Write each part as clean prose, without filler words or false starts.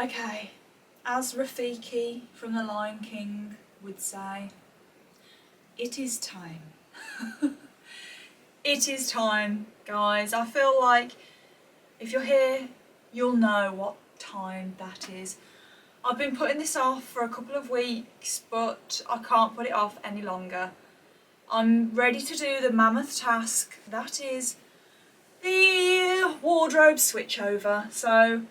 Okay, as Rafiki from The Lion King would say, it is time. It is time, guys. I feel like if you're here, you'll know what time that is. I've been putting this off for a couple of weeks, but I can't put it off any longer. I'm ready to do the mammoth task, that is the wardrobe switchover. So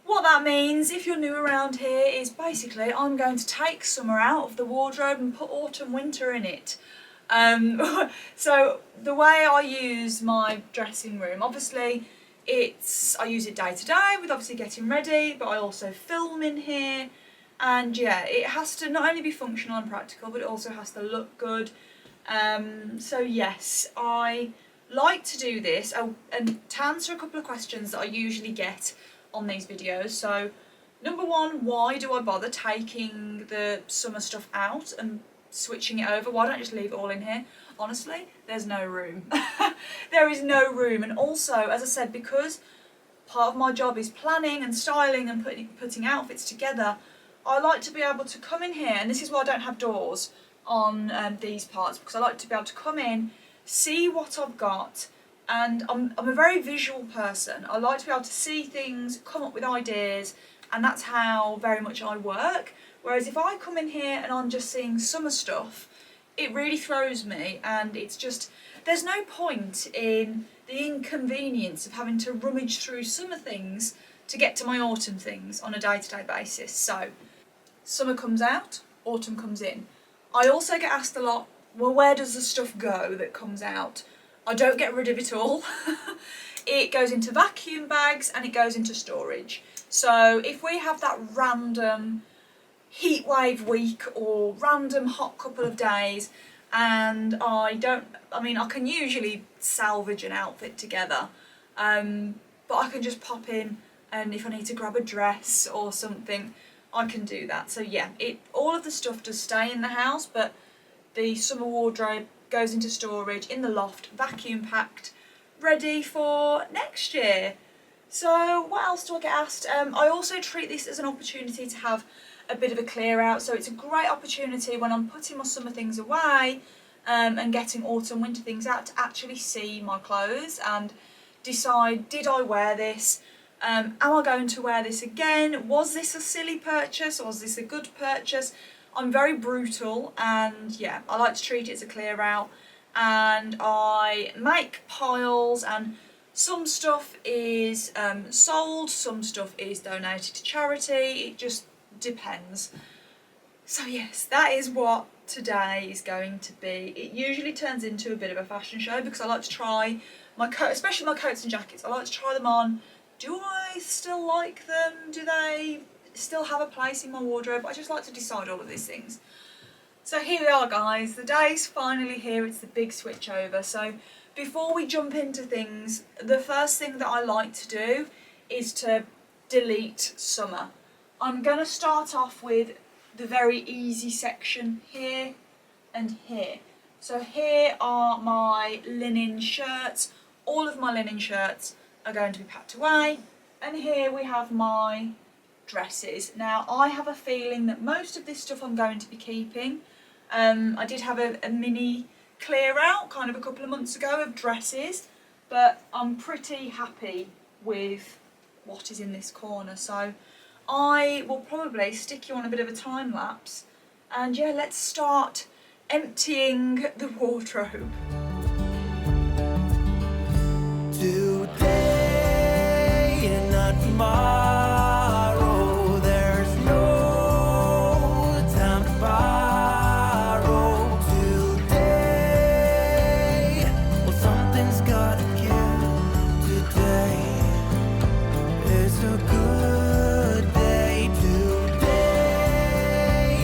what that means, if you're new around here, is basically I'm going to take summer out of the wardrobe and put autumn winter in it. So the way I use my dressing room, obviously I use it day to day with obviously getting ready, but I also film in here, and yeah, it has to not only be functional and practical, but it also has to look good. So yes, I like to do this and to answer a couple of questions that I usually get on these videos. So number one, why do I bother taking the summer stuff out and switching it over? Why don't I just leave it all in here? Honestly, there's no room. There is no room. And also, as I said, because part of my job is planning and styling and putting outfits together, I like to be able to come in here, and this is why I don't have doors on these parts, because I like to be able to come in, see what I've got, and I'm a very visual person. I like to be able to see things, come up with ideas, and that's how very much I work. Whereas if I come in here and I'm just seeing summer stuff, it really throws me, and it's just, there's no point in the inconvenience of having to rummage through summer things to get to my autumn things on a day-to-day basis. So summer comes out, autumn comes in. I also get asked a lot, well, where does the stuff go that comes out? I don't get rid of it all. It goes into vacuum bags and it goes into storage. So if we have that random heatwave week or random hot couple of days and I can usually salvage an outfit together, but I can just pop in, and if I need to grab a dress or something, I can do that. So yeah, all of the stuff does stay in the house, but the summer wardrobe goes into storage in the loft, vacuum packed, ready for next year. So what else do I get asked? I also treat this as an opportunity to have a bit of a clear out. So it's a great opportunity when I'm putting my summer things away and getting autumn winter things out to actually see my clothes and decide, did I wear this? Am I going to wear this again? Was this a silly purchase or was this a good purchase? I'm very brutal, and yeah, I like to treat it as a clear out, and I make piles, and some stuff is sold, some stuff is donated to charity. It just depends. So yes, that is what today is going to be. It usually turns into a bit of a fashion show because I like to try my coat, especially my coats and jackets. I like to try them on. Do I still like them? Do they still have a place in my wardrobe? I just like to decide all of these things. So here we are, guys. The day's finally here. It's the big switch over. So before we jump into things, the first thing that I like to do is to delete summer. I'm going to start off with the very easy section here and here. So here are my linen shirts. All of my linen shirts are going to be packed away. And here we have my dresses. Now I have a feeling that most of this stuff I'm going to be keeping. I did have a mini clear out kind of a couple of months ago of dresses, but I'm pretty happy with what is in this corner. So I will probably stick you on a bit of a time lapse, and yeah, let's start emptying the wardrobe. Today and not tomorrow, there's no time to borrow. Today, well, something's gotta give. Today is a good day. Today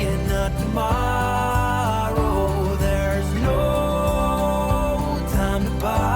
and not tomorrow, there's no time to borrow.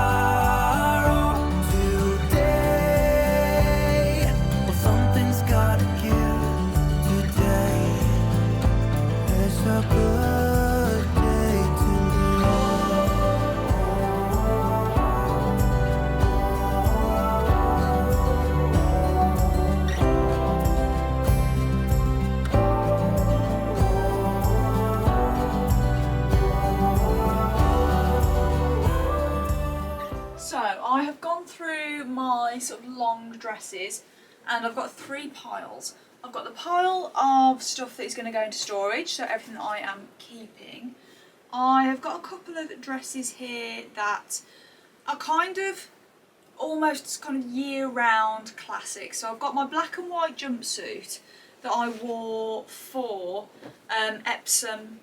my sort of long dresses, and I've got 3 piles. I've got the pile of stuff that is going to go into storage, so everything that I am keeping. I have got a couple of dresses here that are kind of almost kind of year-round classics. So I've got my black and white jumpsuit that I wore for Epsom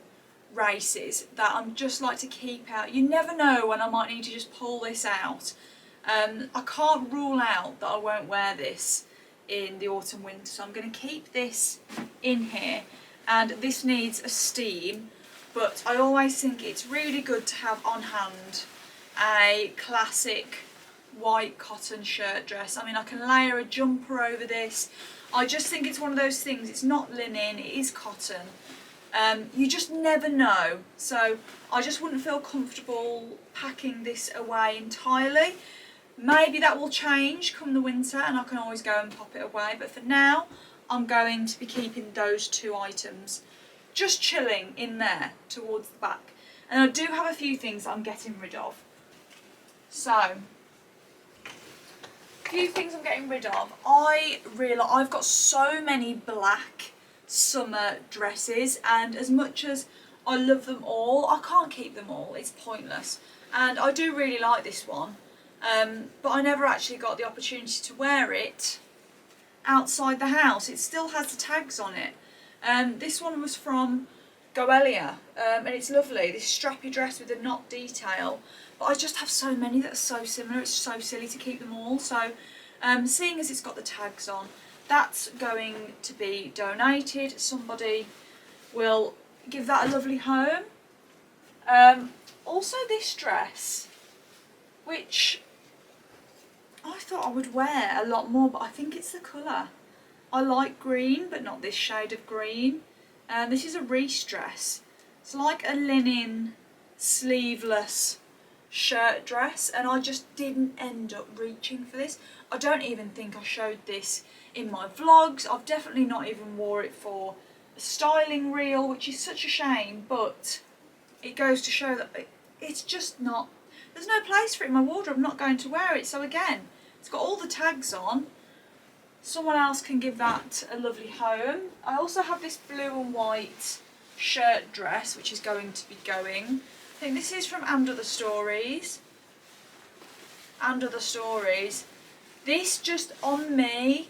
races that I'm just like to keep out. You never know when I might need to just pull this out. I can't rule out that I won't wear this in the autumn winter, so I'm going to keep this in here, and this needs a steam, but I always think it's really good to have on hand a classic white cotton shirt dress. I mean, I can layer a jumper over this. I just think it's one of those things, it's not linen, it is cotton. You just never know, so I just wouldn't feel comfortable packing this away entirely. Maybe that will change come the winter and I can always go and pop it away, but for now I'm going to be keeping those 2 items just chilling in there towards the back. And I do have a few things that I'm getting rid of. So, a few things I'm getting rid of. I realise I've got so many black summer dresses, and as much as I love them all, I can't keep them all, it's pointless. And I do really like this one, but I never actually got the opportunity to wear it outside the house. It still has the tags on it. This one was from Goelia, and it's lovely, this strappy dress with a knot detail, but I just have so many that are so similar, it's so silly to keep them all. So seeing as it's got the tags on, that's going to be donated. Somebody will give that a lovely home. Also this dress, which I thought I would wear a lot more, but I think it's the colour. I like green, but not this shade of green. This is a Reese dress. It's like a linen sleeveless shirt dress, and I just didn't end up reaching for this. I don't even think I showed this in my vlogs. I've definitely not even wore it for a styling reel, which is such a shame, but it goes to show that it's just not, there's no place for it in my wardrobe. I'm not going to wear it. So again, it's got all the tags on. Someone else can give that a lovely home. I also have this blue and white shirt dress, which is going to be going. I think this is from And Other Stories. And Other Stories. This just on me,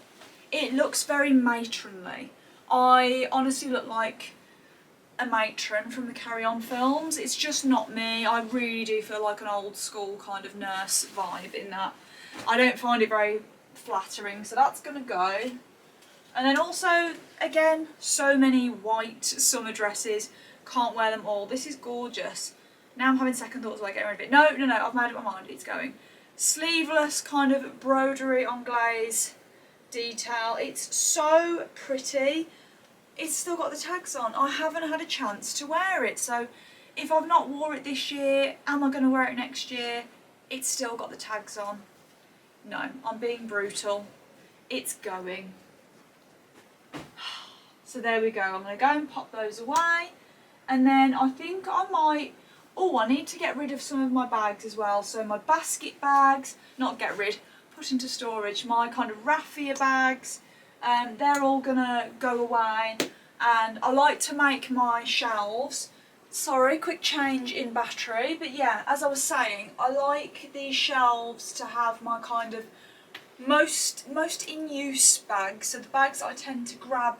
it looks very matronly. I honestly look like a matron from the Carry On films. It's just not me. I really do feel like an old school kind of nurse vibe in that. I don't find it very flattering, so that's gonna go. And then also, again, so many white summer dresses, can't wear them all. This is gorgeous. Now I'm having second thoughts about getting rid of it. No, I've made up my mind, it's going. Sleeveless kind of broderie anglaise detail. It's so pretty. It's still got the tags on. I haven't had a chance to wear it, so if I've not wore it this year, am I going to wear it next year? It's still got the tags on. No, I'm being brutal. It's going. So there we go. I'm going to go and pop those away, and then I think I might, I need to get rid of some of my bags as well. So my basket bags, not get rid, put into storage. My kind of raffia bags, they're all gonna go away. And I like to make my shelves. Sorry, quick change in battery, but yeah, as I was saying, I like these shelves to have my kind of most in use bags. So the bags that I tend to grab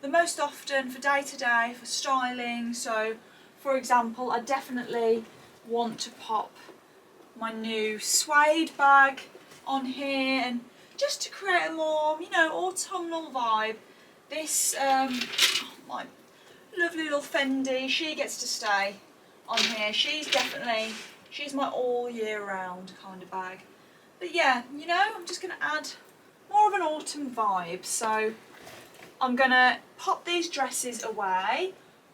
the most often for day to day, for styling. So for example, I definitely want to pop my new suede bag on here, and just to create a more, autumnal vibe. This, my lovely little Fendi, she gets to stay on here. She's my all year round kind of bag. But yeah, I'm just going to add more of an autumn vibe. So I'm going to pop these dresses away.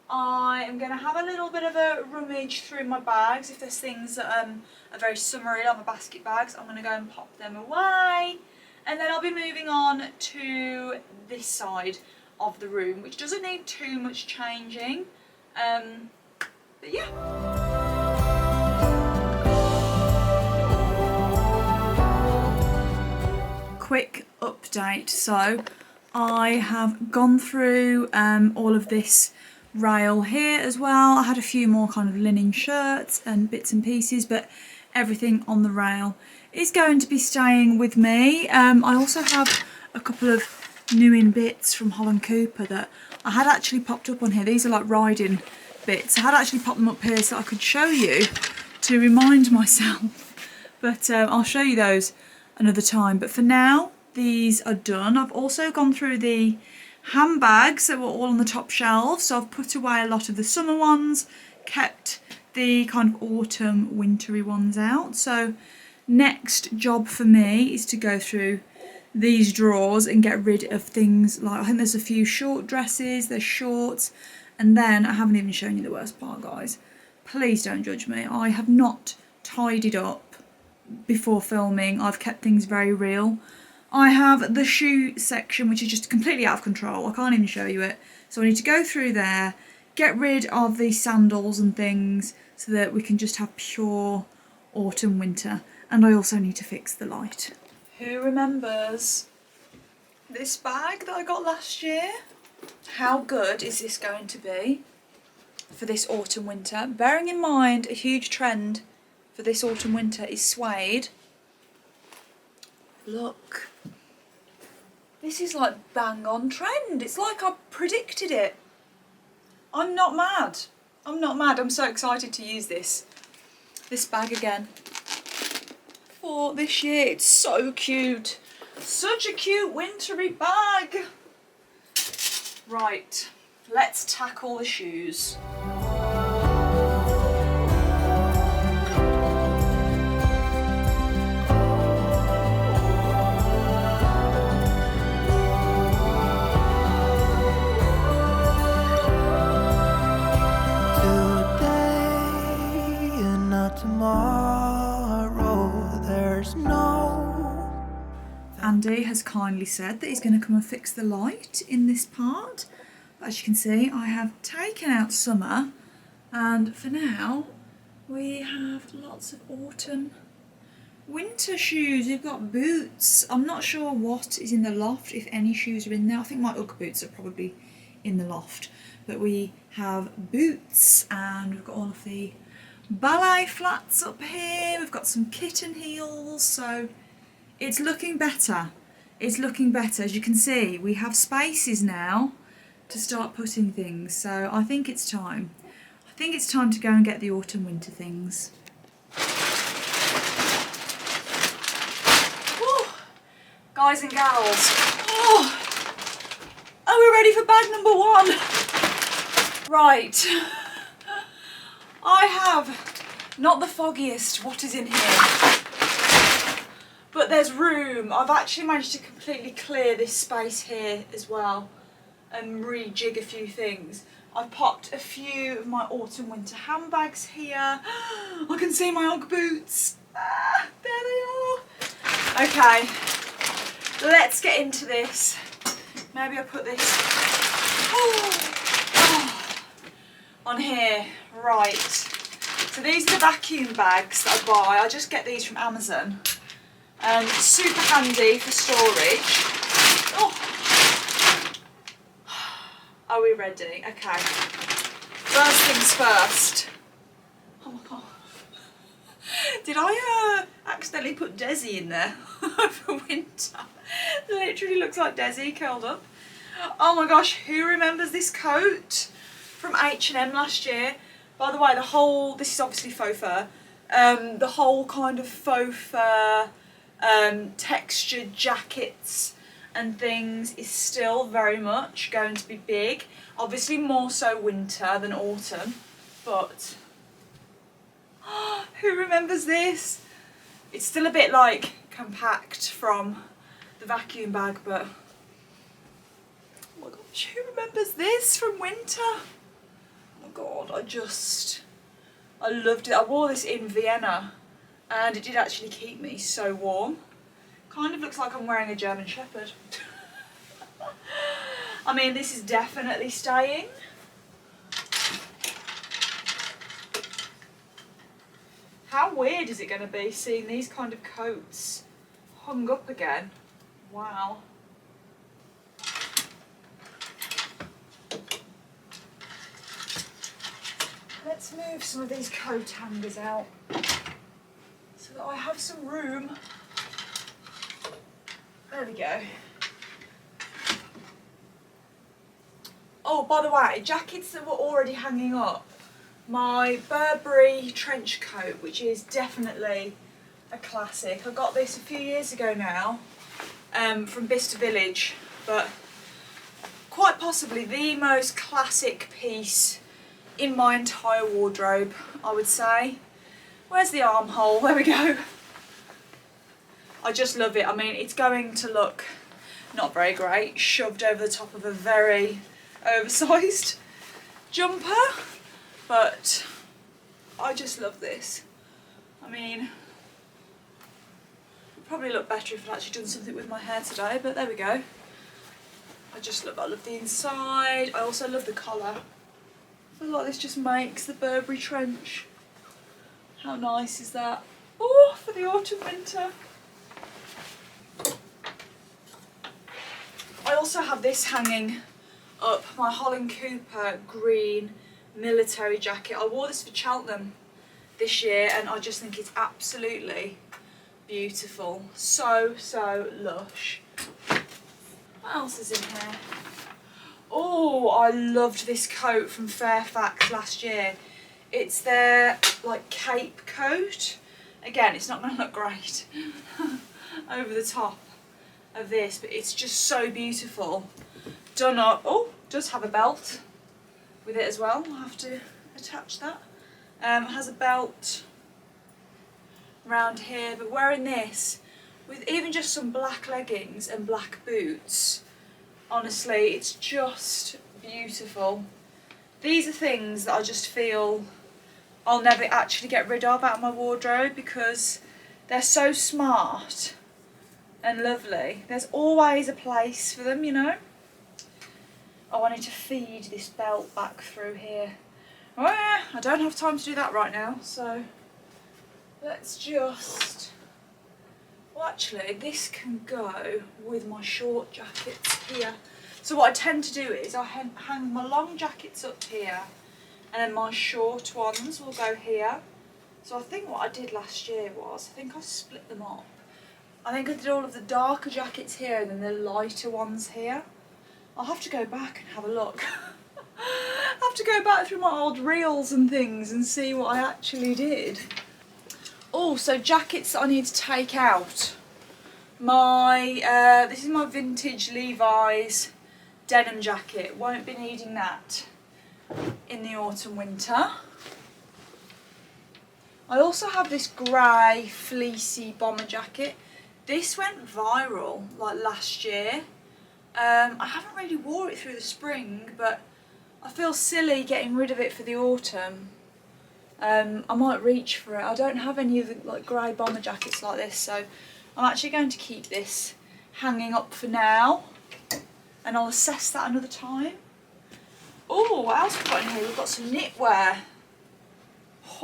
I am going to have a little bit of a rummage through my bags. If there's things that are very summery on my basket bags, I'm going to go and pop them away. And then I'll be moving on to this side of the room, which doesn't need too much changing. But yeah. quick update. So I have gone through all of this rail here as well. I had a few more kind of linen shirts and bits and pieces, but everything on the rail is going to be staying with me. I also have a couple of new in bits from Holland Cooper that I had actually popped up on here. These are like riding bits. I had actually popped them up here so I could show you to remind myself, but I'll show you those another time. But for now, these are done. I've also gone through the handbags that were all on the top shelf, so I've put away a lot of the summer ones, kept the kind of autumn wintry ones out. So next job for me is to go through these drawers and get rid of things like, I think there's a few short dresses, there's shorts, and then I haven't even shown you the worst part, guys. Please don't judge me. I have not tidied up before filming. I've kept things very real. I have the shoe section, which is just completely out of control. I can't even show you it. So I need to go through there, get rid of the sandals and things so that we can just have pure autumn winter. And I also need to fix the light. Who remembers this bag that I got last year? How good is this going to be for this autumn winter? Bearing in mind a huge trend for this autumn winter is suede. Look. This is like bang on trend. It's like I predicted it. I'm not mad. I'm not mad. I'm so excited to use this bag again for this year. It's so cute. Such a cute wintry bag. Right, let's tackle the shoes. Andy has kindly said that he's going to come and fix the light in this part. But as you can see, I have taken out summer, and for now we have lots of autumn winter shoes. We've got boots. I'm not sure what is in the loft, if any shoes are in there. I think my Ugg boots are probably in the loft. But we have boots, and we've got all of the ballet flats up here. We've got some kitten heels, so it's looking better. It's looking better. As you can see, we have spaces now to start putting things. So I think it's time. I think it's time to go and get the autumn winter things. Woo. Guys and gals. Oh. Are we ready for bag number 1? Right. I have not the foggiest what is in here. But there's room. I've actually managed to completely clear this space here as well and rejig a few things. I've popped a few of my autumn winter handbags here. I can see my Ugg boots. Ah, there they are. Okay, let's get into this. Maybe I'll put this on here. Right. So these are the vacuum bags that I buy. I just get these from Amazon. Super handy for storage. Oh. Are we ready? Okay. First things first. Oh my god. Did I accidentally put Desi in there for winter? Literally looks like Desi curled up. Oh my gosh, who remembers this coat from H&M last year? By the way, this is obviously faux fur. The whole kind of faux fur textured jackets and things is still very much going to be big. Obviously more so winter than autumn, but who remembers this? It's still a bit like compact from the vacuum bag, but oh my gosh, who remembers this from winter? Oh my god, I loved it. I wore this in Vienna and it did actually keep me so warm. Kind of looks like I'm wearing a German Shepherd. I mean, this is definitely staying. How weird is it going to be seeing these kind of coats hung up again Wow. Let's move some of these coat hangers out so that I have some room. There we go. Oh, by the way, jackets that were already hanging up. My Burberry trench coat, which is definitely a classic. I got this a few years ago now from Bicester Village, but quite possibly the most classic piece in my entire wardrobe, I would say. Where's the armhole? There we go. I just love it. I mean, it's going to look not very great, shoved over the top of a very oversized jumper, but I just love this. I mean, it would probably look better if I'd actually done something with my hair today, but there we go. I love the inside. I also love the collar. I feel like this just makes the Burberry trench. How nice is that? Oh, for the autumn winter. I also have this hanging up, my Holland Cooper green military jacket. I wore this for Cheltenham this year and I just think it's absolutely beautiful. So, so lush. What else is in here? Oh, I loved this coat from Fairfax last year. It's their like cape coat. Again, it's not going to look great over the top of this, but it's just so beautiful. Done up. Oh, does have a belt with it as well. I'll have to attach that. Has a belt around here, but wearing this with even just some black leggings and black boots, honestly, it's just beautiful. These are things that I just feel I'll never actually get rid of out of my wardrobe because they're so smart and lovely. There's always a place for them, you know. Oh, I need to feed this belt back through here. Oh yeah, I don't have time to do that right now, so let's just... Well, actually, this can go with my short jackets here. So what I tend to do is I hang my long jackets up here and then my short ones will go here. So I think what I did last year was, I think I split them up. I think I did all of the darker jackets here and then the lighter ones here. I'll have to go back and have a look. I'll have to go back through my old reels and things and see what I actually did. Oh, so jackets that I need to take out. This is my vintage Levi's denim jacket. Won't be needing that in the autumn winter. I also have this grey fleecy bomber jacket. This went viral like last year. I haven't really wore it through the spring, but I feel silly getting rid of it for the autumn. I might reach for it. I don't have any of the like grey bomber jackets like this, so I'm actually going to keep this hanging up for now and I'll assess that another time. Oh, what else have we got in here? We've got some knitwear.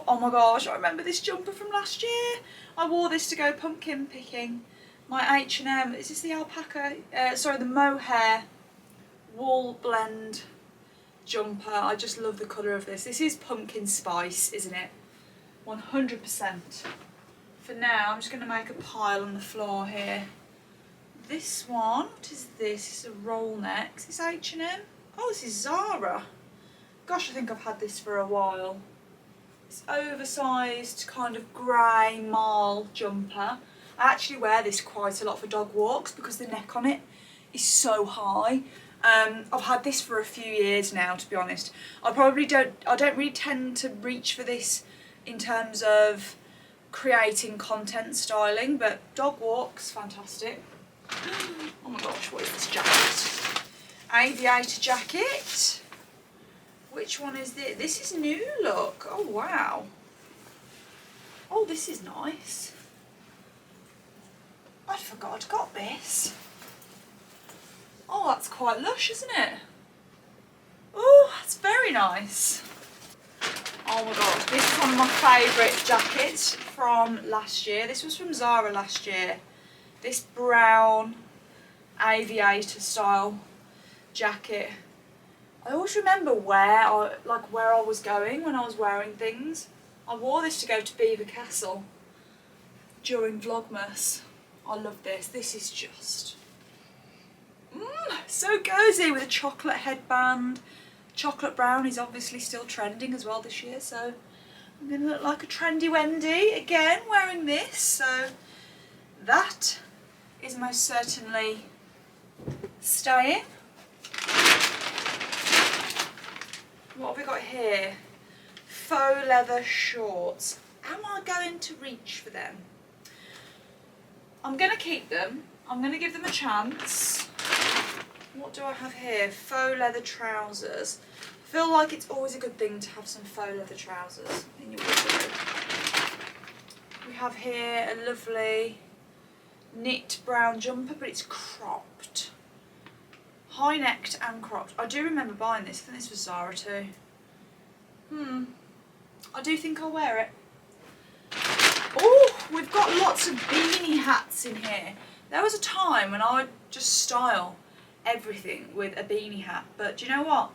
Oh my gosh, I remember this jumper from last year. I wore this to go pumpkin picking. My H&M, is this the alpaca, the mohair wool blend jumper. I just love the colour of this. This is pumpkin spice, isn't it? 100%. For now, I'm just going to make a pile on the floor here. This one, what is this? It's a roll neck. Is this H&M? Oh, this is Zara. Gosh, I think I've had this for a while. It's oversized kind of grey marl jumper. I actually wear this quite a lot for dog walks because the neck on it is so high. I've had this for a few years now, to be honest. I don't really tend to reach for this in terms of creating content styling, but dog walks, fantastic. Oh my gosh, what is this jacket? Aviator jacket. Which one is this? This is new look. Oh wow. Oh, this is nice. I forgot I'd got this. Oh, that's quite lush, isn't it? Oh, that's very nice. Oh my god, this is one of my favourite jackets from last year. This was from Zara last year. This brown aviator style jacket. I always remember where I was going when I was wearing things. I wore this to go to Beaver Castle during Vlogmas. I love this. This is just so cozy with a chocolate headband. Chocolate brown is obviously still trending as well this year, so I'm going to look like a trendy Wendy again wearing this. So that is most certainly staying. What have we got here? Faux leather shorts. Am I going to reach for them? I'm going to keep them. I'm going to give them a chance. What do I have here? Faux leather trousers. I feel like it's always a good thing to have some faux leather trousers in your wardrobe. We have here a lovely knit brown jumper, but it's cropped. High necked and cropped. I do remember buying this. I think this was Zara too. I do think I'll wear it. Oh, we've got lots of beanie hats in here. There was a time when I would just style everything with a beanie hat, but do you know what?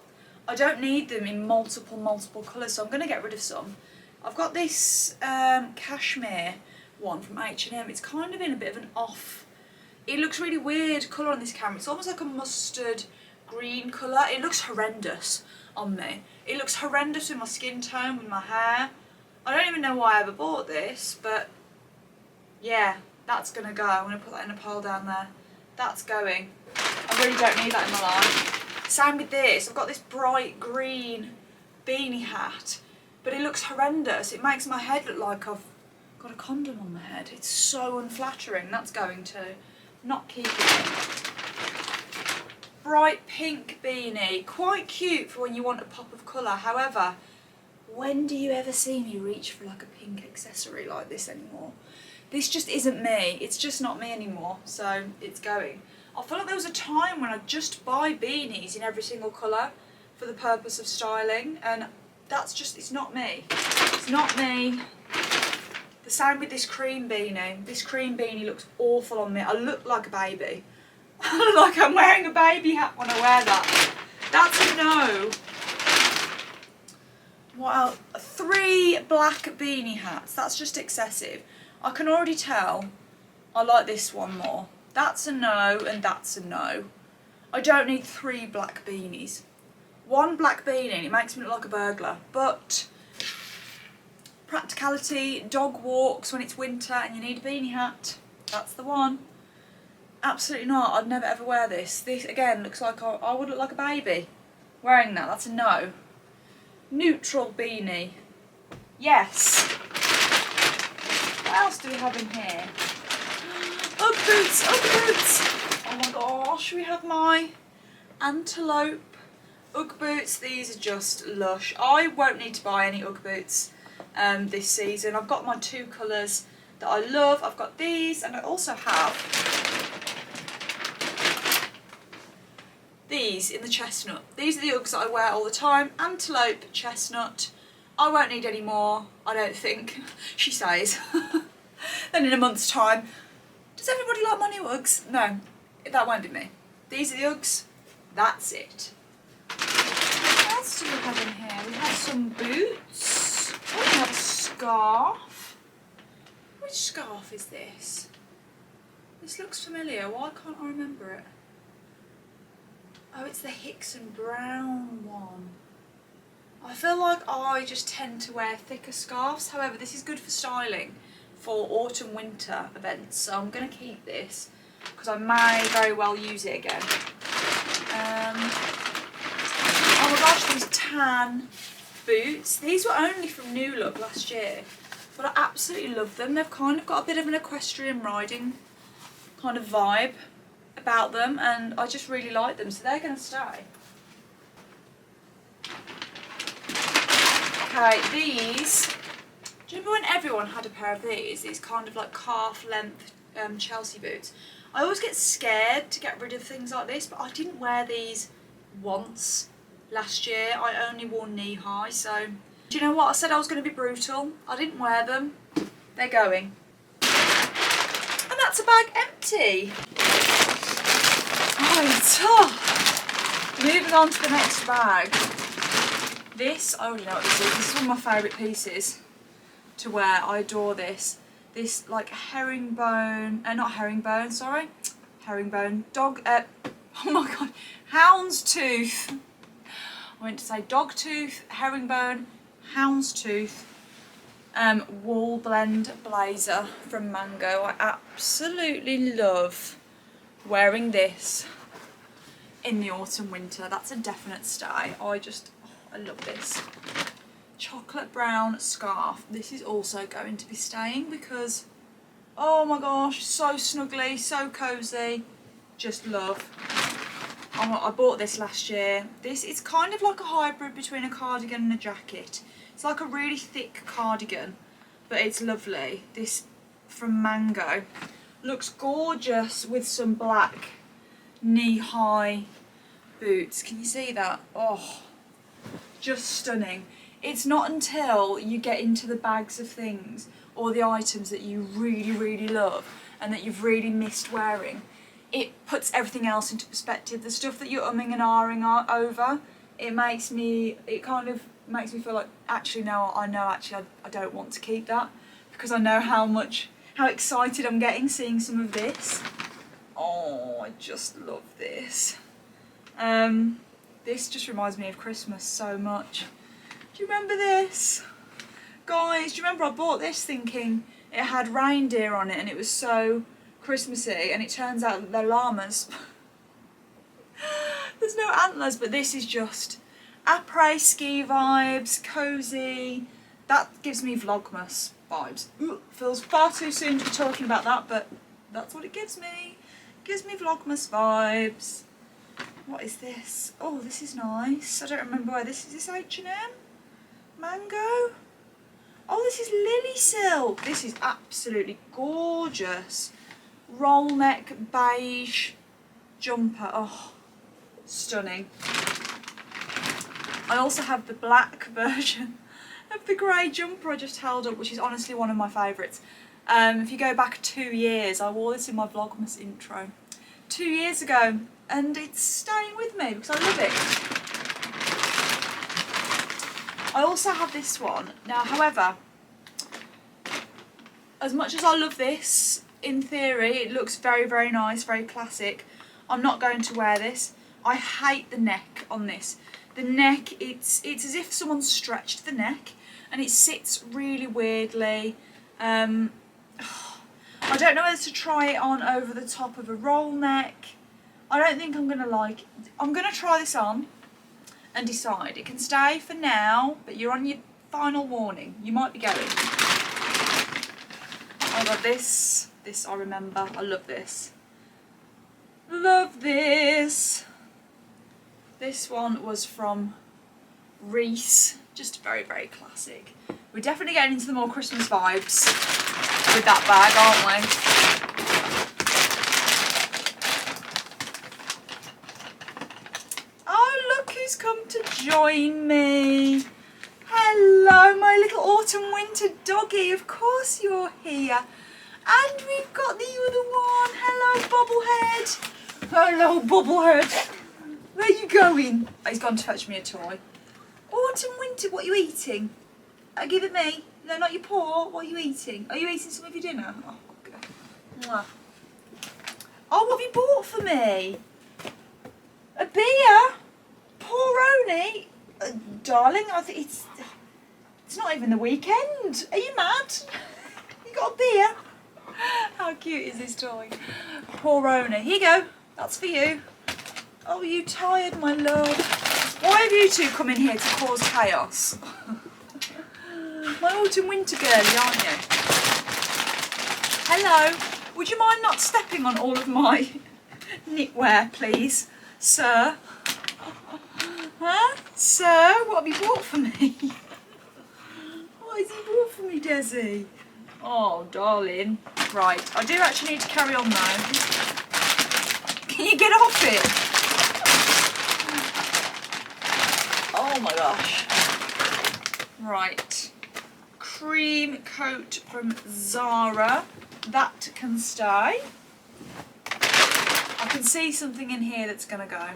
I don't need them in multiple colours, so I'm going to get rid of some. I've got this cashmere one from H&M. It's kind of in a bit of an off. It looks really weird colour on this camera. It's almost like a mustard green colour. It looks horrendous on me. It looks horrendous with my skin tone, with my hair. I don't even know why I ever bought this, but yeah, that's going to go. I'm going to put that in a pile down there. That's going. I really don't need that in my life. Same with this. I've got this bright green beanie hat, but it looks horrendous. It makes my head look like I've got a condom on my head. It's so unflattering. That's going to. Not keeping it. Bright pink beanie. Quite cute for when you want a pop of colour. However, when do you ever see me reach for like a pink accessory like this anymore? This just isn't me. It's just not me anymore. So it's going. I feel like there was a time when I'd just buy beanies in every single colour for the purpose of styling, and that's just, it's not me. It's not me. The same with this cream beanie. This cream beanie looks awful on me. I look like a baby. I look like I'm wearing a baby hat when I wear that. That's a no. What else? 3 black beanie hats. That's just excessive. I can already tell I like this one more. That's a no, and that's a no. I don't need 3 black beanies. 1 black beanie, it makes me look like a burglar. But practicality, dog walks when it's winter and you need a beanie hat. That's the one. Absolutely not. I'd never ever wear this. This, again, looks like I would look like a baby wearing that. That's a no. Neutral beanie. Yes. What else do we have in here? Ugg boots, Ugg boots. Oh my gosh, we have my antelope Ugg boots. These are just lush. I won't need to buy any Ugg boots this season. I've got my 2 colours that I love. I've got these, and I also have these in the chestnut. These are the Uggs that I wear all the time. Antelope, chestnut. I won't need any more, I don't think, she says. Then in a month's time, does everybody like my new Uggs? No, that won't be me. These are the Uggs. That's it. What else do we have in here? We have some boots. Oh, we have a scarf. Which scarf is this? This looks familiar. Why can't I remember it? Oh, it's the Hickson Brown one. I feel like I just tend to wear thicker scarves. However, this is good for styling for autumn winter events, so I'm going to keep this because I may very well use it again. Oh my gosh, these tan boots. These were only from New Look last year, but I absolutely love them. They've kind of got a bit of an equestrian riding kind of vibe about them, and I just really like them, so they're going to stay. Okay, these, do you remember when everyone had a pair of these kind of like calf length Chelsea boots? I always get scared to get rid of things like this, but I didn't wear these once last year. I only wore knee high, so do you know what? I said I was going to be brutal. I didn't wear them. They're going. And that's a bag empty. Moving on to the next bag. This, I already know what this is. This is one of my favourite pieces to wear. I adore this. This like herringbone, not herringbone, sorry. Herringbone, dog, oh my god, houndstooth. I meant to say dogtooth, herringbone, houndstooth, wool blend blazer from Mango. I absolutely love wearing this in the autumn winter. That's a definite stay. I love this. Chocolate brown scarf. This is also going to be staying because, oh my gosh, so snuggly, so cozy. Just love. I bought this last year. It's kind of like a hybrid between a cardigan and a jacket. It's like a really thick cardigan, but it's lovely. This from Mango. Looks gorgeous with some black knee-high boots. Can you see that? Oh, just stunning. It's not until you get into the bags of things or the items that you really, really love and that you've really missed wearing, it puts everything else into perspective. The stuff that you're umming and ahhing over, it kind of makes me feel like, actually no, I don't want to keep that, because I know how excited I'm getting seeing some of this. Oh, I just love this. This just reminds me of Christmas so much. Do you remember this? Guys, do you remember I bought this thinking it had reindeer on it and it was so Christmassy, and it turns out that they're llamas. There's no antlers, but this is just après ski vibes, cosy. That gives me Vlogmas vibes. Ooh, feels far too soon to be talking about that, but that's what it gives me. It gives me Vlogmas vibes. What is this? Oh, this is nice. I don't remember where this is. This H&M? Mango? Oh, this is Lily Silk. This is absolutely gorgeous. Roll neck beige jumper. Oh, stunning. I also have the black version of the grey jumper I just held up, which is honestly one of my favourites. If you go back 2 years, I wore this in my Vlogmas intro 2 years ago, and it's staying with me because I love it. I also have this one. Now, however, as much as I love this, in theory, it looks very, very nice, very classic. I'm not going to wear this. I hate the neck on this. The neck, it's as if someone stretched the neck, and it sits really weirdly. I don't know whether to try it on over the top of a roll neck. I don't think I'm gonna like it. I'm gonna try this on and decide. It can stay for now, but you're on your final warning. You might be going. I got this. This I remember. I love this. Love this. This one was from Reese. Just very, very classic. We're definitely getting into the more Christmas vibes with that bag, aren't we? Oh, look who's come to join me. Hello, my little autumn winter doggy. Of course you're here. And we've got the other one. Hello, Bobblehead. Hello, Bobblehead. Where are you going? Oh, he's gone to fetch me a toy. Autumn, winter, what are you eating? Give it me. No, not your paw. What are you eating? Are you eating some of your dinner? Oh, okay. Mwah. Oh, what have you bought for me? A beer? Pouroni? Darling, I think it's not even the weekend. Are you mad? You got a beer? How cute is this toy? Pouroni. Here you go. That's for you. Oh, are you tired, my love? Why have you two come in here to cause chaos? My autumn winter girlie, aren't you? Hello. Would you mind not stepping on all of my knitwear, please, sir? Huh? Sir, what have you bought for me? What has he bought for me, Desi? Oh, darling. Right, I do actually need to carry on now. Can you get off it? Oh my gosh. Right. Cream coat from Zara. That can stay. I can see something in here that's gonna go.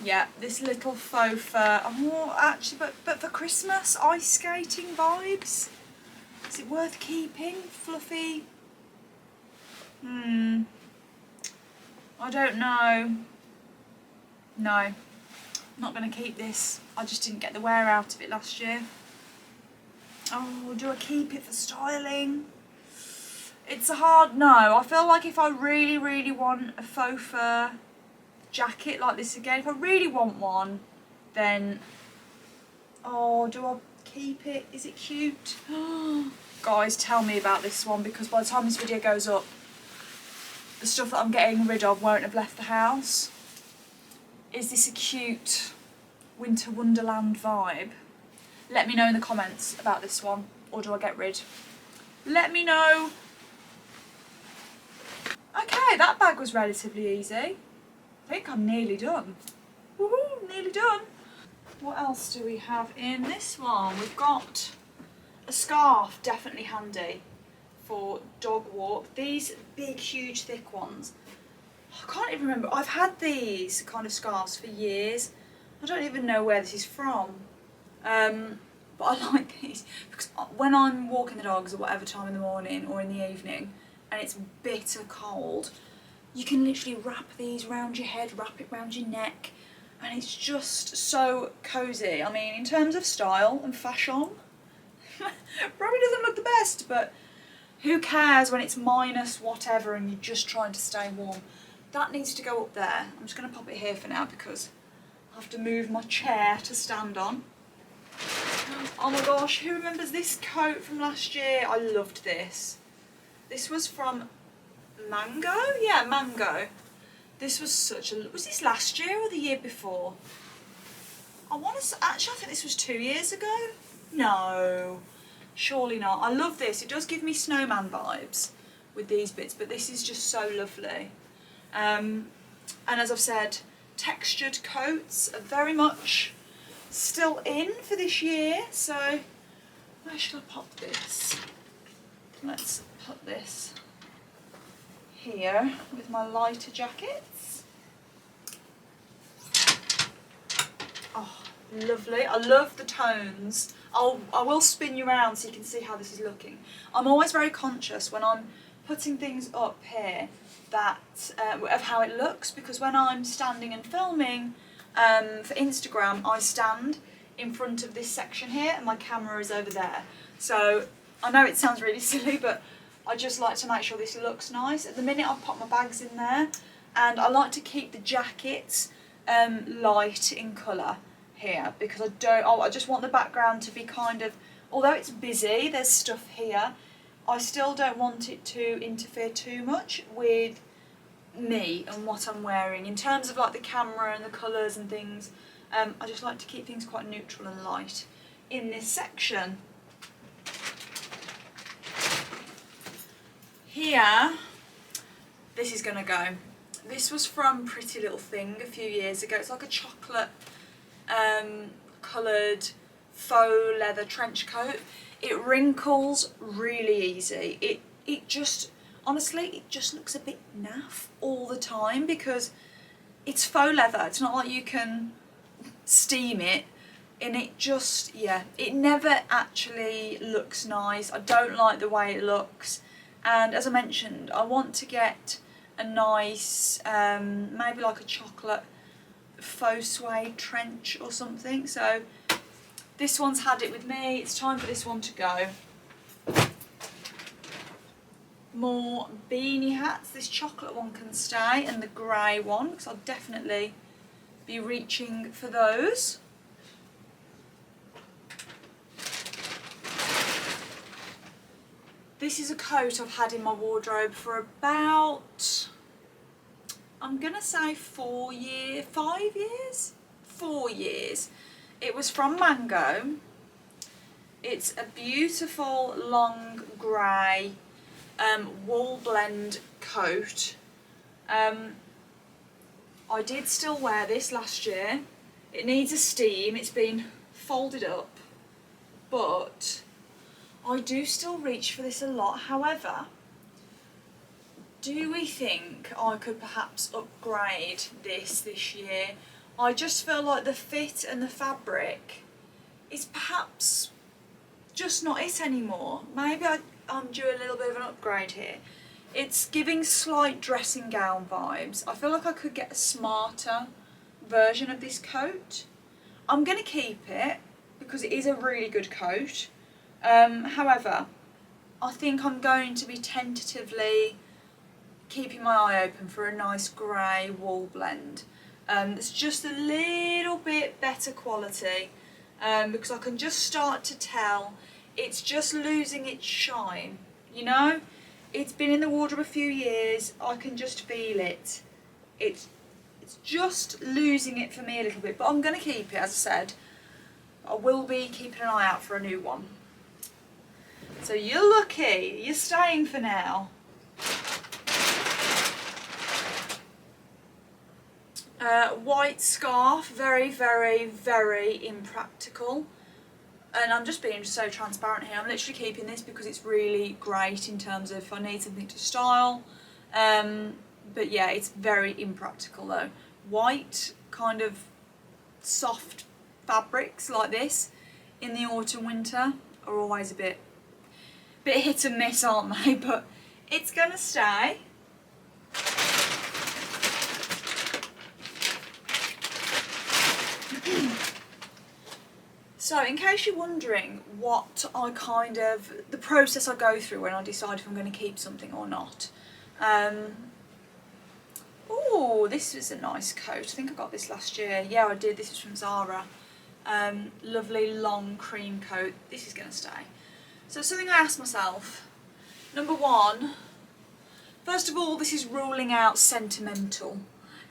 Yeah, this little faux fur. Oh, actually, but for Christmas, ice skating vibes. Is it worth keeping? Fluffy? I don't know. No, I'm not going to keep this. I just didn't get the wear out of it last year. Oh, do I keep it for styling? It's a hard no. I feel like if I really, really want a faux fur jacket like this again, if I really want one, then, oh, do I keep it? Is it cute? Guys, tell me about this one, because by the time this video goes up, the stuff that I'm getting rid of won't have left the house. Is this a cute winter wonderland vibe? Let me know in the comments about this one, or do I get rid? Let me know. Okay, that bag was relatively easy. I think I'm nearly done. Woohoo, nearly done. What else do we have in this one? We've got a scarf, definitely handy for dog walk. These big, huge, thick ones. I can't even remember. I've had these kind of scarves for years. I don't even know where this is from. But I like these because when I'm walking the dogs at whatever time in the morning or in the evening and it's bitter cold, you can literally wrap these around your head, wrap it around your neck, and it's just so cosy. I mean, in terms of style and fashion, probably doesn't look the best, but who cares when it's minus whatever and you're just trying to stay warm. That needs to go up there. I'm just going to pop it here for now because I have to move my chair to stand on. Oh my gosh, who remembers this coat from last year? I loved this. This was from Mango? Yeah, Mango. This was such a... Was this last year or the year before? I want to... Actually, I think this was 2 years ago. No, surely not. I love this. It does give me snowman vibes with these bits, but this is just so lovely. And as I've said, textured coats are very much still in for this year. So where should I pop this? Let's put this here with my lighter jackets. Oh, lovely. I love the tones. I will spin you around so you can see how this is looking. I'm always very conscious when I'm putting things up here that of how it looks, because when I'm standing and filming for Instagram, I stand in front of this section here and my camera is over there. So I know it sounds really silly, but I just like to make sure this looks nice. At the minute I've popped my bags in there, and I like to keep the jackets light in colour here, because I just want the background to be kind of, although it's busy, there's stuff here, I still don't want it to interfere too much with me and what I'm wearing in terms of like the camera and the colours and things. I just like to keep things quite neutral and light in this section. Here, this is gonna go. This was from Pretty Little Thing a few years ago. It's like a chocolate coloured faux leather trench coat. It wrinkles really easy. It just, honestly, it just looks a bit naff all the time because it's faux leather. It's not like you can steam it, and it just, yeah, it never actually looks nice. I don't like the way it looks, and as I mentioned, I want to get a nice, maybe like a chocolate faux suede trench or something. So this one's had it with me. It's time for this one to go. More beanie hats. This chocolate one can stay, and the grey one, because I'll definitely be reaching for those. This is a coat I've had in my wardrobe for about, I'm gonna say 4 years, 5 years? 4 years. It was from Mango. It's a beautiful long grey wool blend coat. I did still wear this last year. It needs a steam, it's been folded up, but I do still reach for this a lot. However, do we think I could perhaps upgrade this year? I just feel like the fit and the fabric is perhaps just not it anymore. Maybe I'm due a little bit of an upgrade here. It's giving slight dressing gown vibes. I feel like I could get a smarter version of this coat. I'm going to keep it because it is a really good coat. However, I think I'm going to be tentatively keeping my eye open for a nice grey wool blend. It's just a little bit better quality because I can just start to tell it's just losing its shine, you know? It's been in the wardrobe a few years, I can just feel it. It's just losing it for me a little bit, but I'm going to keep it, as I said. I will be keeping an eye out for a new one. So you're lucky, you're staying for now. White scarf, very, very, very impractical. And I'm just being so transparent here. I'm literally keeping this because it's really great in terms of if I need something to style. But yeah, it's very impractical though. White kind of soft fabrics like this in the autumn winter are always a bit hit and miss, aren't they? But it's gonna stay. So in case you're wondering what the process I go through when I decide if I'm going to keep something or not. Oh, this was a nice coat. I think I got this last year. Yeah, I did. This was from Zara. Lovely long cream coat. This is going to stay. So something I asked myself. Number one, first of all, this is ruling out sentimental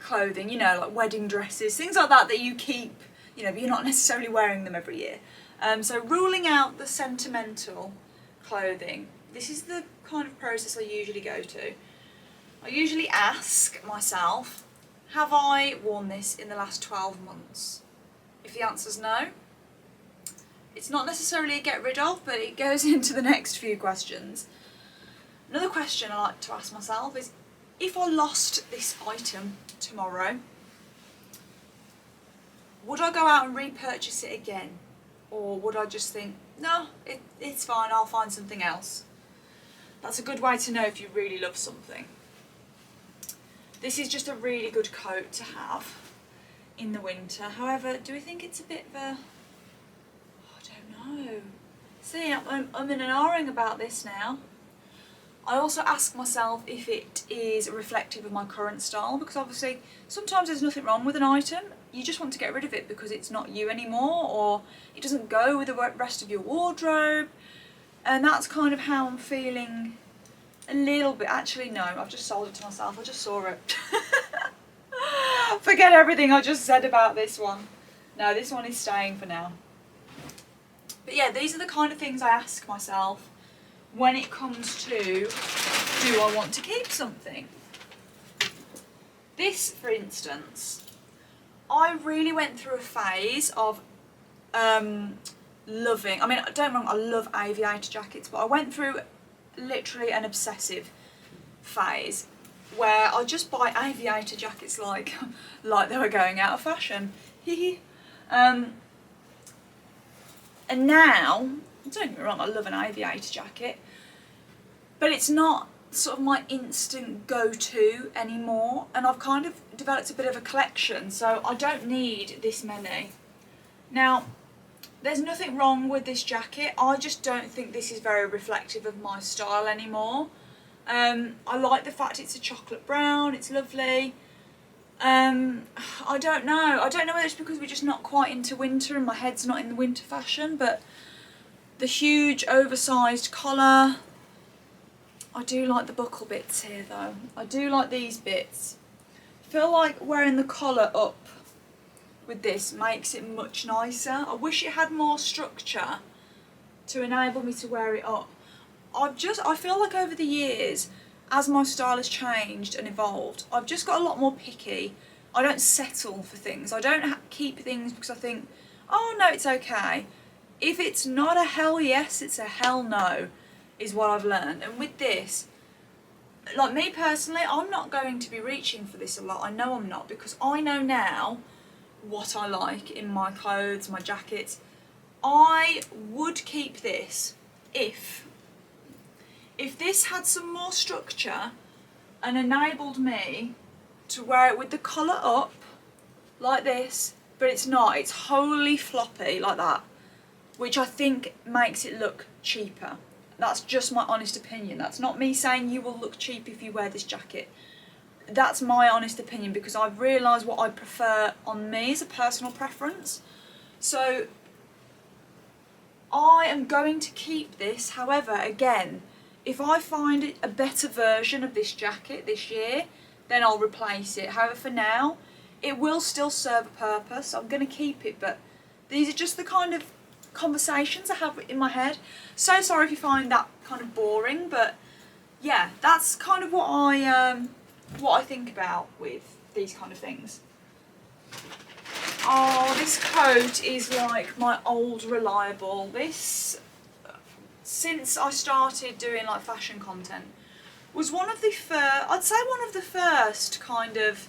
clothing, you know, like wedding dresses, things like that you keep, you know, but you're not necessarily wearing them every year. So ruling out the sentimental clothing. This is the kind of process I usually go to. I usually ask myself, have I worn this in the last 12 months? If the answer's no, it's not necessarily a get rid of, but it goes into the next few questions. Another question I like to ask myself is, if I lost this item tomorrow, would I go out and repurchase it again? Or would I just think, no, it's fine, I'll find something else? That's a good way to know if you really love something. This is just a really good coat to have in the winter. However, do we think it's a bit of a... I don't know. See, I'm in an R-ing about this now. I also ask myself if it is reflective of my current style, because obviously sometimes there's nothing wrong with an item. You just want to get rid of it because it's not you anymore, or it doesn't go with the rest of your wardrobe. And that's kind of how I'm feeling a little bit. Actually, no, I've just sold it to myself. I just saw it. Forget everything I just said about this one. No, this one is staying for now. But yeah, these are the kind of things I ask myself when it comes to, do I want to keep something? This, for instance, I really went through a phase of loving, I mean, don't get me wrong, I love aviator jackets, but I went through literally an obsessive phase where I just buy aviator jackets like they were going out of fashion. And now, don't get me wrong, I love an aviator jacket, but it's not sort of my instant go-to anymore, and I've kind of developed a bit of a collection, so I don't need this many. Now, there's nothing wrong with this jacket, I just don't think this is very reflective of my style anymore. I like the fact it's a chocolate brown, it's lovely. I don't know whether it's because we're just not quite into winter and my head's not in the winter fashion, but the huge oversized collar. I do like the buckle bits here though. I do like these bits. I feel like wearing the collar up with this makes it much nicer. I wish it had more structure to enable me to wear it up. I feel like over the years, as my style has changed and evolved, I've just got a lot more picky. I don't settle for things. I don't keep things because I think, oh no, it's okay. If it's not a hell yes, it's a hell no, is what I've learned. And with this, like me personally, I'm not going to be reaching for this a lot. I know I'm not, because I know now what I like in my clothes, my jackets. I would keep this if this had some more structure and enabled me to wear it with the collar up like this, but it's not. It's wholly floppy like that, which I think makes it look cheaper. That's just my honest opinion. That's not me saying you will look cheap if you wear this jacket. That's my honest opinion, because I've realised what I prefer on me as a personal preference. So I am going to keep this. However, again, if I find a better version of this jacket this year, then I'll replace it. However, for now, it will still serve a purpose. I'm going to keep it, but these are just the kind of conversations I have in my head. So sorry if you find that kind of boring, but yeah, that's kind of what I think about with these kind of things. Oh, this coat is like my old reliable. This, since I started doing like fashion content, was one of the I'd say one of the first kind of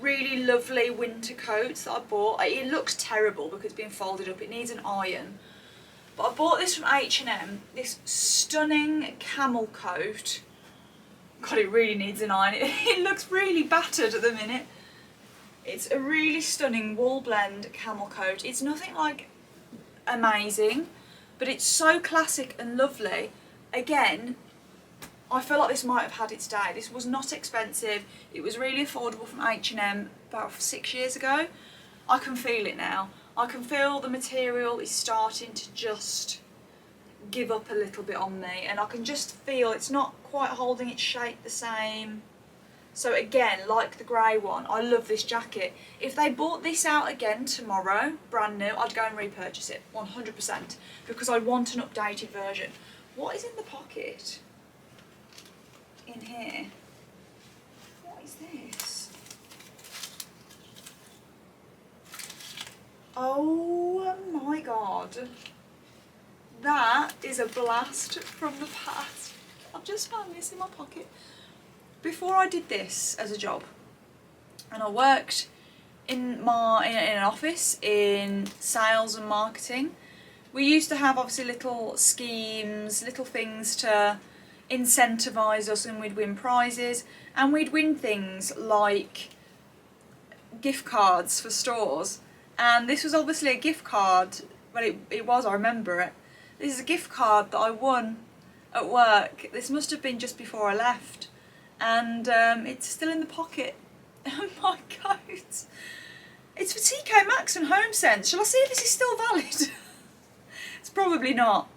really lovely winter coats that I bought. It looks terrible because it's been folded up, it needs an iron. But I bought this from H&M, this stunning camel coat. God, it really needs an iron. It looks really battered at the minute. It's a really stunning wool blend camel coat. It's nothing like amazing, but it's so classic and lovely. Again, I feel like this might have had its day. This was not expensive. It was really affordable from H&M about 6 years ago. I can feel it now. I can feel the material is starting to just give up a little bit on me, and I can just feel it's not quite holding its shape the same. So again, like the grey one, I love this jacket. If they bought this out again tomorrow, brand new, I'd go and repurchase it, 100%, because I want an updated version. What is in the pocket? In here? What is this? Oh my god. That is a blast from the past. I've just found this in my pocket. Before I did this as a job, and I worked in an office in sales and marketing, we used to have obviously little schemes, little things to incentivise us, and we'd win prizes, and we'd win things like gift cards for stores. And this was obviously a gift card, but it was, I remember it. This is a gift card that I won at work. This must have been just before I left. And it's still in the pocket of my coat. It's for TK Maxx and HomeSense. Shall I see if this is still valid? It's probably not.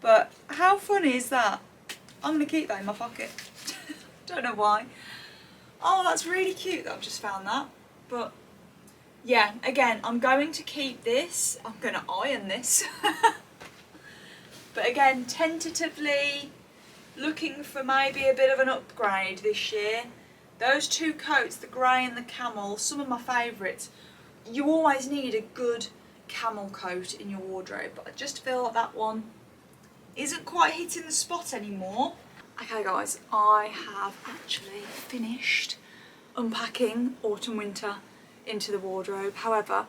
But how funny is that? I'm going to keep that in my pocket. Don't know why. Oh, that's really cute that I've just found that. But yeah, again, I'm going to keep this. I'm going to iron this. But again, tentatively looking for maybe a bit of an upgrade this year. Those two coats, the grey and the camel, some of my favourites. You always need a good camel coat in your wardrobe, but I just feel like that one isn't quite hitting the spot anymore. Okay guys, I have actually finished unpacking autumn winter into the wardrobe. However,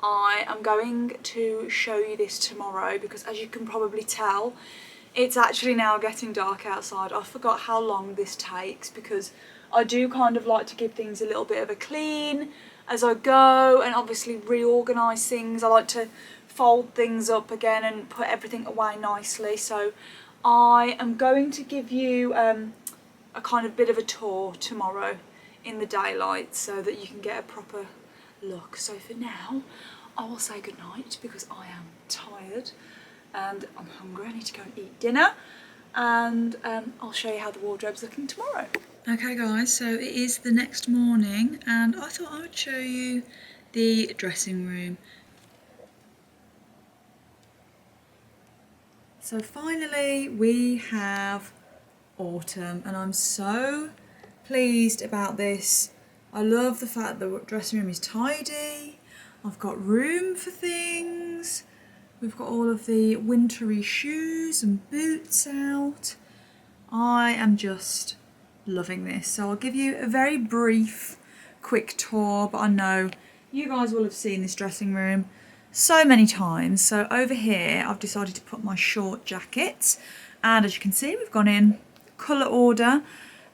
I am going to show you this tomorrow, because as you can probably tell, it's actually now getting dark outside. I forgot how long this takes, because I do kind of like to give things a little bit of a clean as I go, and obviously reorganise things. I like to fold things up again and put everything away nicely. So I am going to give you a kind of bit of a tour tomorrow in the daylight so that you can get a proper look. So for now, I will say goodnight because I am tired and I'm hungry. I need to go and eat dinner, and I'll show you how the wardrobe's looking tomorrow. Okay guys, so it is the next morning and I thought I would show you the dressing room. So finally we have autumn and I'm so pleased about this. I love the fact that the dressing room is tidy. I've got room for things. We've got all of the wintry shoes and boots out. I am just loving this. So I'll give you a very brief, quick tour, but I know you guys will have seen this dressing room so many times. So over here I've decided to put my short jackets, and as you can see we've gone in colour order.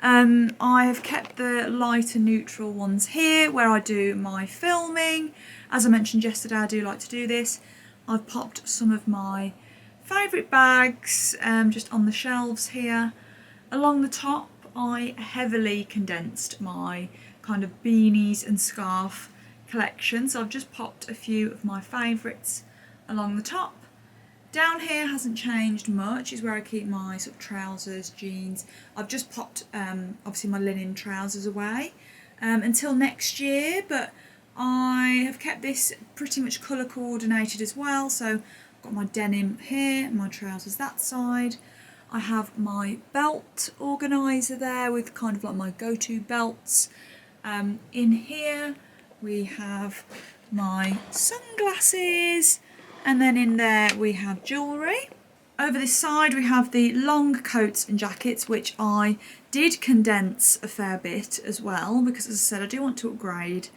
I have kept the light and neutral ones here where I do my filming. As I mentioned yesterday, I do like to do this. I've popped some of my favourite bags just on the shelves here. Along the top I heavily condensed my kind of beanies and scarf collection, so I've just popped a few of my favourites along the top. Down here hasn't changed much, is where I keep my sort of trousers, jeans. I've just popped obviously my linen trousers away until next year, but I have kept this pretty much colour coordinated as well. So I've got my denim here, my trousers that side. I have my belt organiser there with kind of like my go-to belts. In here we have my sunglasses, and then in there we have jewellery. Over this side we have the long coats and jackets, which I did condense a fair bit as well, because as I said I do want to upgrade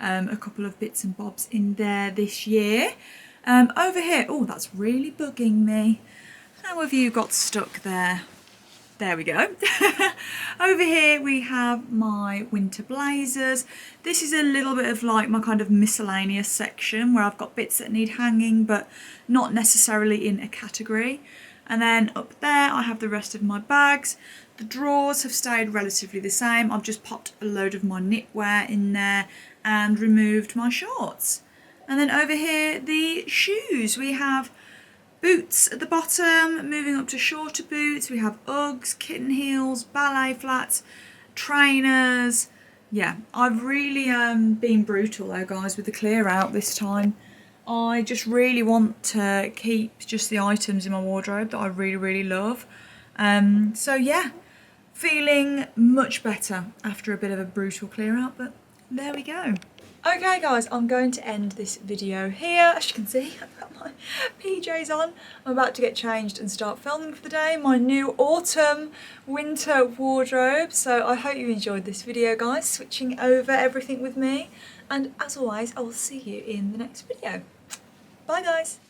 a couple of bits and bobs in there this year. Over here, oh that's really bugging me. How have you got stuck there? There we go. Over here we have my winter blazers. This is a little bit of like my kind of miscellaneous section where I've got bits that need hanging but not necessarily in a category. And then up there I have the rest of my bags. The drawers have stayed relatively the same. I've just popped a load of my knitwear in there and removed my shorts. And then over here the shoes. We have boots at the bottom, moving up to shorter boots. We have Uggs, kitten heels, ballet flats, trainers. Yeah, I've really been brutal though guys with the clear out this time. I just really want to keep just the items in my wardrobe that I really love. So yeah, feeling much better after a bit of a brutal clear out, but there we go. Okay guys, I'm going to end this video here. As you can see, I've got my PJs on. I'm about to get changed and start filming for the day. My new autumn winter wardrobe. So I hope you enjoyed this video guys, switching over everything with me. And as always, I will see you in the next video. Bye guys.